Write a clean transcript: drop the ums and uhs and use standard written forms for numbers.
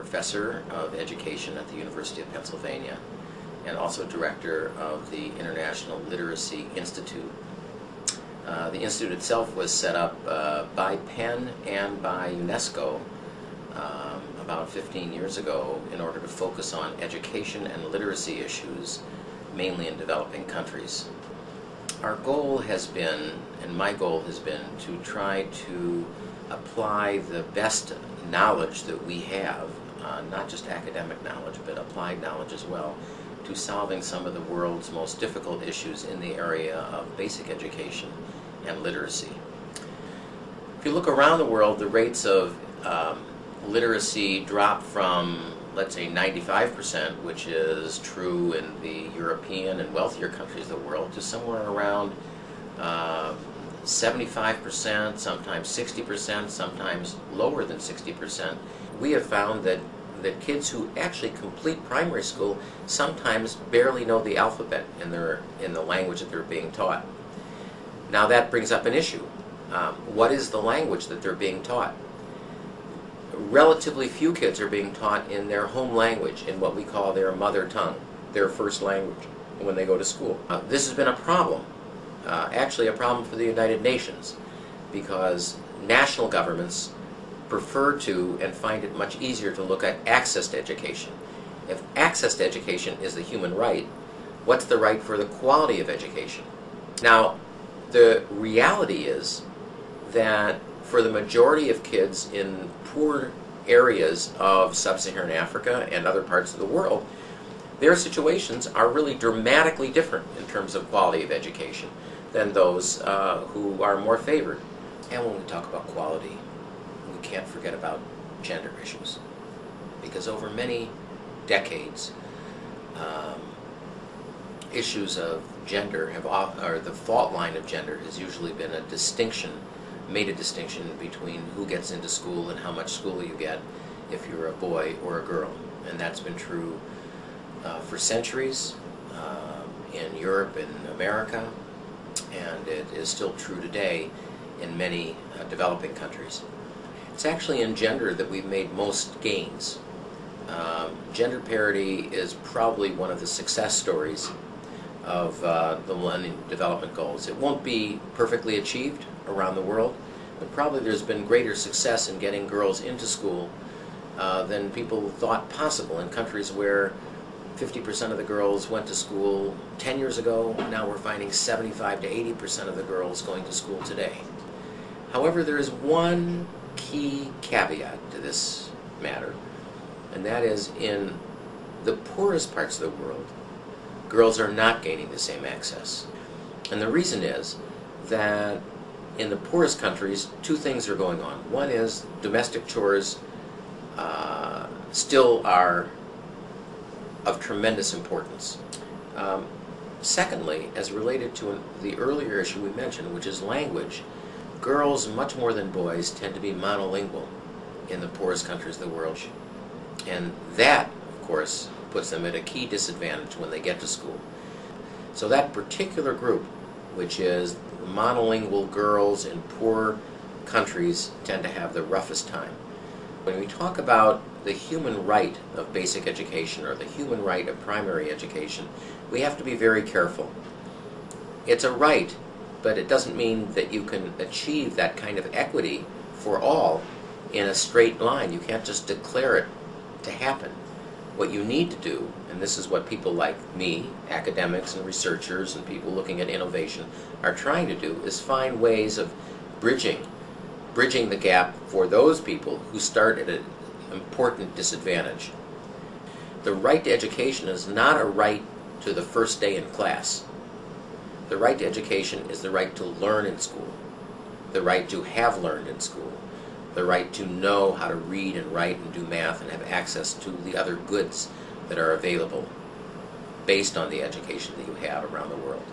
professor of education at the University of Pennsylvania and also director of the International Literacy Institute. The institute itself was set up by Penn and by UNESCO about 15 years ago in order to focus on education and literacy issues, mainly in developing countries. Our goal has been, and my goal has been, to try to apply the best knowledge that we have, not just academic knowledge, but applied knowledge as well, to solving some of the world's most difficult issues in the area of basic education and literacy. If you look around the world, the rates of literacy drop from, let's say, 95%, which is true in the European and wealthier countries of the world, to somewhere around 75%, sometimes 60%, sometimes lower than 60%. We have found that kids who actually complete primary school sometimes barely know the alphabet in the language that they're being taught. Now that brings up an issue. What is the language that they're being taught? Relatively few kids are being taught in their home language, in what we call their mother tongue, their first language, when they go to school. This has been a problem, actually a problem for the United Nations, because national governments prefer to and find it much easier to look at access to education. If access to education is the human right, what's the right for the quality of education? Now, the reality is that for the majority of kids in poor areas of sub-Saharan Africa and other parts of the world, their situations are really dramatically different in terms of quality of education than those who are more favored. And when we talk about quality, we can't forget about gender issues, because over many decades, issues of gender or the fault line of gender has usually been a distinction between who gets into school and how much school you get if you're a boy or a girl. And that's been true for centuries in Europe and America, and it is still true today in many developing countries. It's actually in gender that we've made most gains. Gender parity is probably one of the success stories of the Millennium Development Goals. It won't be perfectly achieved around the world, but probably there's been greater success in getting girls into school than people thought possible in countries where 50% of the girls went to school 10 years ago. Now we're finding 75 to 80% of the girls going to school today. However, there is one key caveat to this matter, and that is in the poorest parts of the world, girls are not gaining the same access. And the reason is that in the poorest countries, two things are going on. One is domestic chores still are of tremendous importance. Secondly, as related to the earlier issue we mentioned, which is language, girls, much more than boys, tend to be monolingual in the poorest countries of the world. And that, of course, puts them at a key disadvantage when they get to school. So that particular group, which is monolingual girls in poor countries, tend to have the roughest time. When we talk about the human right of basic education or the human right of primary education, we have to be very careful. It's a right, but it doesn't mean that you can achieve that kind of equity for all in a straight line. You can't just declare it to happen. What you need to do, and this is what people like me, academics and researchers and people looking at innovation, are trying to do, is find ways of bridging the gap for those people who start at an important disadvantage. The right to education is not a right to the first day in class. The right to education is the right to learn in school, the right to have learned in school, the right to know how to read and write and do math and have access to the other goods that are available based on the education that you have around the world.